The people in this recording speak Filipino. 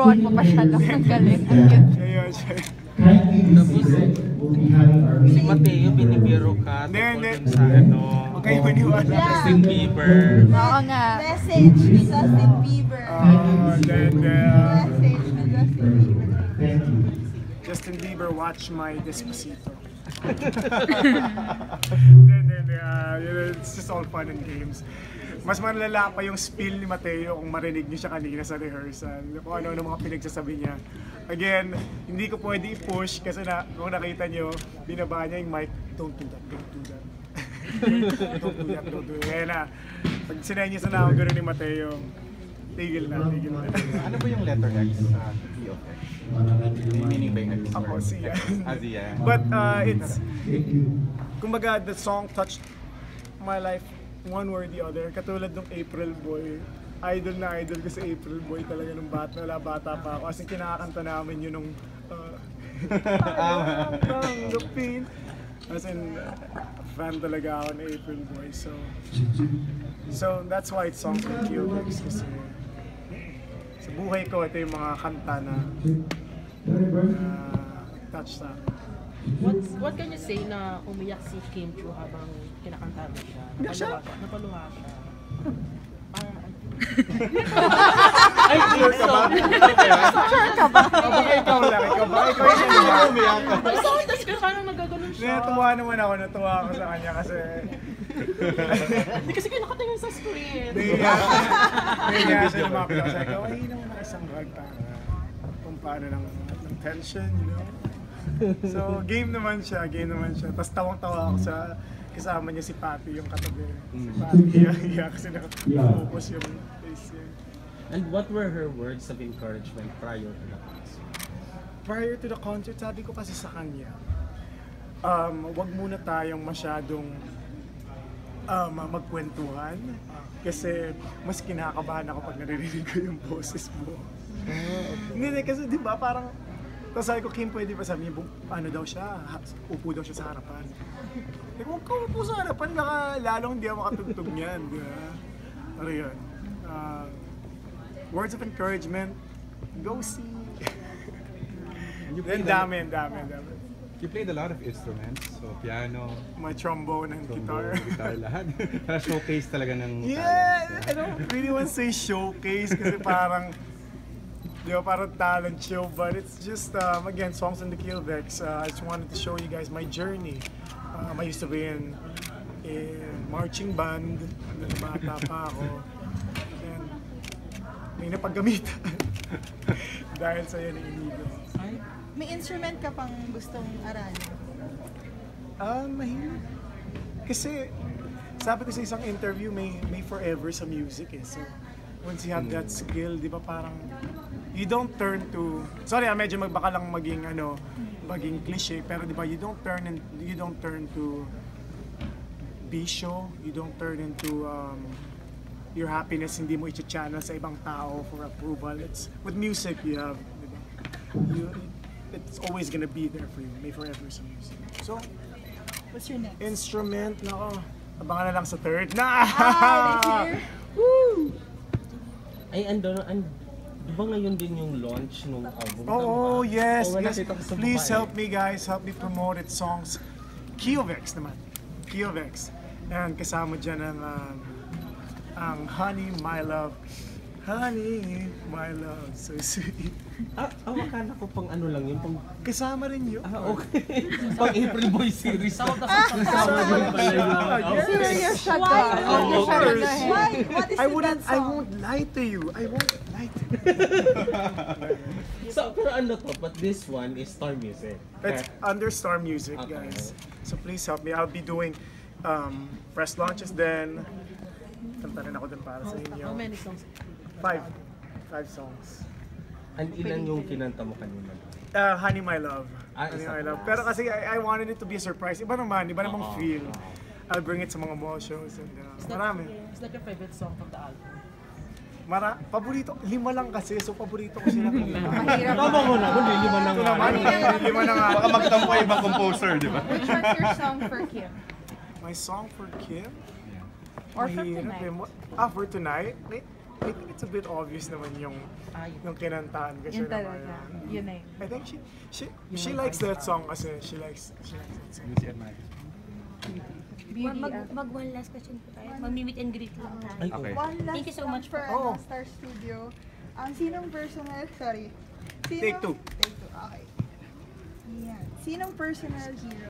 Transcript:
Tinuruan mo pa siya lang. Ang galing. Ang cute. Ayun siya. Si Mateo, binibiro ka tungkol dun sa ano, Huwag kayo maniwala. Justin Bieber. Oo nga. Message ni Justin Bieber. Then, Message ni Justin Bieber. Justin Bieber, watch my Despacito. It's just all fun and games. Mas malala pa yung spill ni Mateo kung marinig niyo siya kanina sa rehearsal. Kung ano-ano mga pinagsasabi niya. Again, hindi ko pwede i-push kasi kung nakita niyo, binaba niya yung mic, don't do that, don't do that. Don't do that, don't do that. Kaya na, pag sinenyas na ako gano'n ni Mateo, tigil na, tigil na. Ano ba yung letter X sa POF? Meaning ba yung X? Ako, siya. Siya. But it's, kumbaga, the song touched my life one way or the other. Katulad ng April Boy. Idol na idol ko sa April Boy talaga nung bata pa ako. Kasi kinakanta namin yun nung the pain. As in, fan talaga ako ng April Boy. So that's why it's songs with QX. Kasi sa buhay ko, ito yung mga kanta na touch sa akin. What can you say na umiyak si Kim Chiu habang kinakanta mo siya? Napaluha siya. Ay, Sure ka ba? Sure ka ba? Baka ikaw lang, baka ikaw yung umiyak ka. Ay, so, tapos parang nagaganon siya. Natuwa naman ako, natuwa ako sa kanya kasi Hindi kasi kayo nakatingin sa screen. Kaya siya lumapit ako sa akin, ay naman ang isang rag para kung paano ng tension, you know? So, game naman siya. Tapos tawang-tawa ako sa kasama niya si Patty, yung katabi. Si Patty, iya kasi nakafocus yung face niya. And what were her words of encouragement prior to the concert? Prior to the concert, sabi ko kasi sa kanya, wag muna tayong masyadong magkwentuhan kasi mas kinakabahan ako pag naririnig ko yung boses mo. Hindi, kasi di ba parang, tapos sabi ko, Kim, pwede ba sabi niya, ano daw siya, upo daw siya sa harapan. Huwag ka upo sa harapan, baka lalong hindi ako makatugtog niyan, di ba? Ano yun? Words of encouragement, go see. Ang dami. You played a lot of instruments, so piano, My trombone and guitar. lahat. Para showcase talaga ng Yeah! talent. I don't really want to say showcase kasi parang, di ba, parang talent show, but it's just, again, songs in the Kilvex. I just wanted to show you guys my journey. I used to be in marching band, nung bata pa ako. And may napagamitan dahil sa yan inigo. May instrument ka pang gustong aralin? Mahirap. Kasi, sabi ko sa isang interview, may forever sa music eh. So, once you have that skill, di ba parang, you don't turn to, sorry medyo baka lang maging cliche, pero di ba you don't turn to bisyo, you don't turn into your happiness, hindi mo i-channel sa ibang tao for approval. It's with music you have, di ba? It's always gonna be there for you, may forever sa music. So, What's your next? instrument, nako, abangan na lang sa third na. Woo! Ay, di ba ngayon din yung launch nung album? Oh, yes, wala, yes. nakita ko sa Please babae. help me guys, help me promote its songs. Kilvex naman. Kilvex. And kasama dyan ang Honey, My Love. Honey, My Love, so sweet. Akala ko pang ano lang yun, pang... Kasama rin yun. Okay. Pang April Boy series. Kasama rin pala yun. Serious siya ka. Why? Hindi siya course. nagahin. Why? What is I in that I song? won't lie to you. I won't lie to you. So, pero ano to, but this one is Star Music. It's under Star Music, Okay. guys. So please help me. I'll be doing press launches then. Kanta rin ako din para sa inyo. How many songs? 5 songs. And ilan yung kinanta mo kanina? Honey, My Love. Honey, isa My pa. Love. Pero kasi I wanted it to be a surprise. Iba namang Oo. feel. I'll bring it sa mga mall shows and marami. Is that your favorite song from the album? Paborito, 5 lang kasi, so paborito ko sila. Mahirap. Tama mo na, hindi lima na Ito nga. naman, 5 na nga. Baka magtampo yung ibang composer, di ba? Which one's your song for Kim? My song for Kim? Or for Mahirap tonight? eh. For tonight? I think it's a bit obvious naman yung kinantaan kasi Yun talaga. Yun na yun. I think she likes that song kasi she likes that song. Lucy and Mike. Mag one last question po tayo. Mag-meet and greet lang tayo. Ay, Okay. One last Thank you so much for po. Star Studio. Sinong personal, sorry. Take two. Take two, okay. Yan. Sinong personal hero